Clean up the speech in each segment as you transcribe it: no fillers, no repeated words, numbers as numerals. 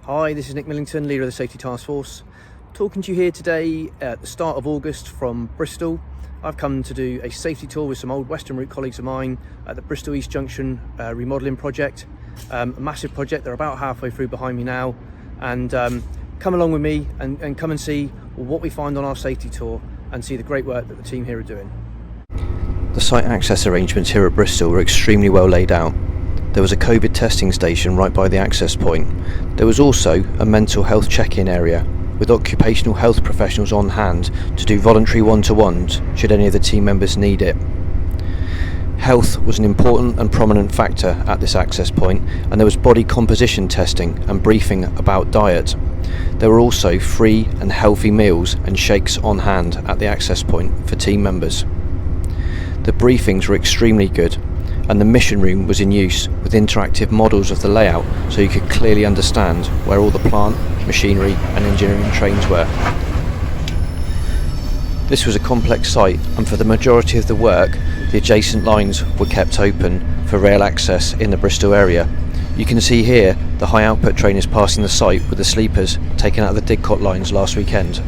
Hi, this is Nick Millington, leader of the Safety Task Force. Talking to you here today at the start of August from Bristol. I've come to do a safety tour with some old Western Route colleagues of mine at the Bristol East Junction remodelling project. A massive project, they're about halfway through behind me now. And come along with me and come and see what we find on our safety tour and see the great work that the team here are doing. The site access arrangements here at Bristol were extremely well laid out. There was a COVID testing station right by the access point. There was also a mental health check-in area with occupational health professionals on hand to do voluntary one-to-ones should any of the team members need it. Health was an important and prominent factor at this access point, and there was body composition testing and briefing about diet. There were also free and healthy meals and shakes on hand at the access point for team members. The briefings were extremely good, and the mission room was in use with interactive models of the layout so you could clearly understand where all the plant, machinery and engineering trains were. This was a complex site, and for the majority of the work the adjacent lines were kept open for rail access in the Bristol area. You can see here the high output train is passing the site with the sleepers taken out of the Didcot lines last weekend.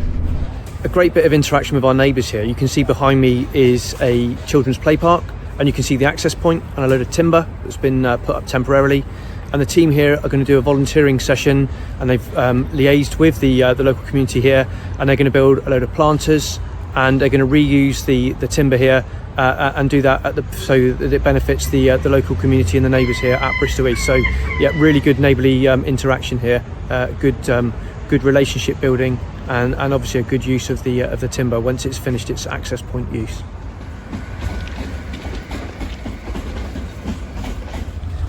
A great bit of interaction with our neighbours here. You can see behind me is a children's play park, and you can see the access point and a load of timber that's been put up temporarily. And the team here are going to do a volunteering session, and they've liaised with the local community here, and they're going to build a load of planters, and they're going to reuse the timber here and do that so that it benefits the local community and the neighbours here at Bristol East. So yeah, really good neighbourly interaction here, good relationship building, and obviously a good use of the timber once it's finished its access point use.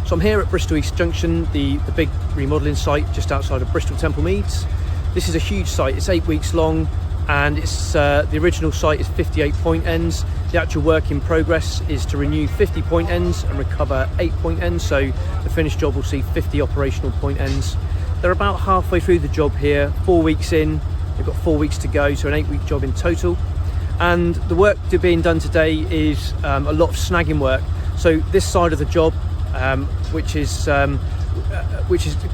So I'm here at Bristol East Junction, the big remodelling site just outside of Bristol Temple Meads. This is a huge site, it's 8 weeks long, and it's the original site is 58 point ends. The actual work in progress is to renew 50 point ends and recover 8 point ends, so the finished job will see 50 operational point ends. They're about halfway through the job here, 4 weeks in, they've got 4 weeks to go, so an 8-week job in total. And the work being done today is a lot of snagging work. So this side of the job, which has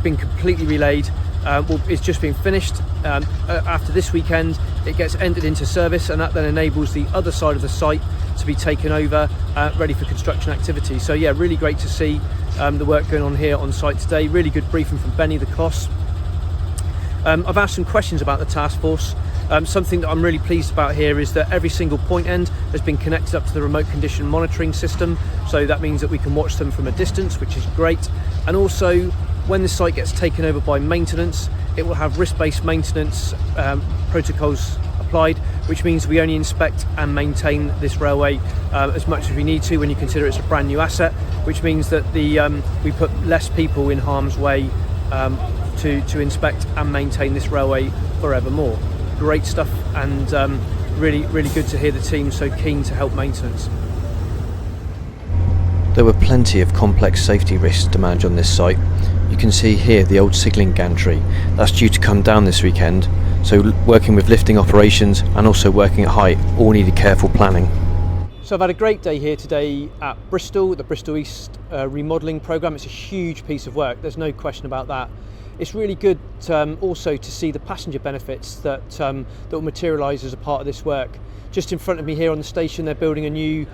been completely relaid, it's just been finished. After this weekend it gets entered into service, and that then enables the other side of the site to be taken over, ready for construction activity. So yeah, really great to see the work going on here on site today. Really good briefing from Benny the Koss. I've asked some questions about the task force. Something that I'm really pleased about here is that every single point end has been connected up to the remote condition monitoring system, so that means that we can watch them from a distance, which is great. And also, when the site gets taken over by maintenance, it will have risk-based maintenance protocols applied, which means we only inspect and maintain this railway as much as we need to when you consider it's a brand new asset, which means that we put less people in harm's way to inspect and maintain this railway forevermore. Great stuff, and really good to hear the team so keen to help maintenance. There were plenty of complex safety risks to manage on this site. You can see here the old signalling gantry that's due to come down this weekend, so working with lifting operations and also working at height all needed careful planning. So I've had a great day here today at Bristol, the Bristol East remodelling programme. It's a huge piece of work, there's no question about that. It's really good also to see the passenger benefits that will materialise as a part of this work. Just in front of me here on the station, they're building a new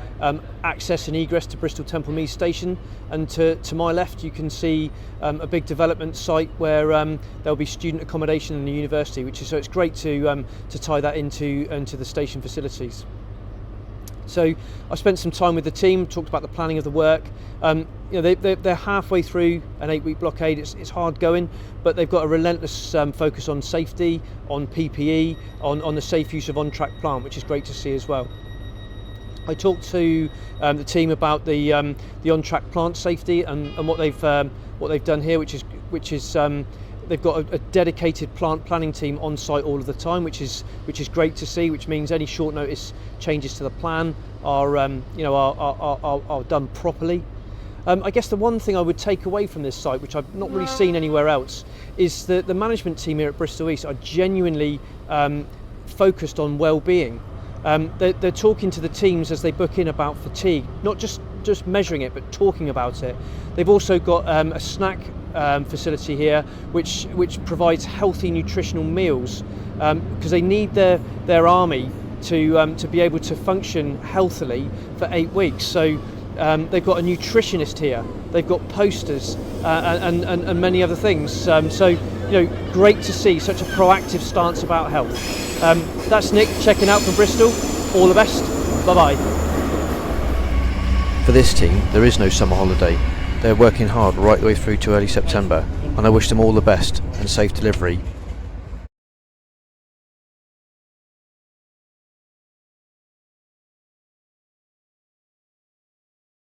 access and egress to Bristol Temple Meads Station, and to my left you can see a big development site where there'll be student accommodation in the university, so it's great to tie that into the station facilities. So I spent some time with the team, talked about the planning of the work. They're halfway through an 8-week blockade. It's hard going, but they've got a relentless focus on safety, on PPE, on the safe use of on-track plant, which is great to see as well. I talked to the team about the on-track plant safety and what they've done here, which is they've got a dedicated plant planning team on site all of the time, which is great to see. Which means any short notice changes to the plan are done properly. I guess the one thing I would take away from this site, which I've not really seen anywhere else, is that the management team here at Bristol East are genuinely focused on well-being. They're talking to the teams as they book in about fatigue, not just measuring it, but talking about it. They've also got a snack facility here, which provides healthy nutritional meals, because they need their army to be able to function healthily for 8 weeks. So they've got a nutritionist here, they've got posters and many other things. So great to see such a proactive stance about health. That's Nick checking out from Bristol. All the best. Bye bye. For this team, there is no summer holiday. They're working hard right the way through to early September, and I wish them all the best and safe delivery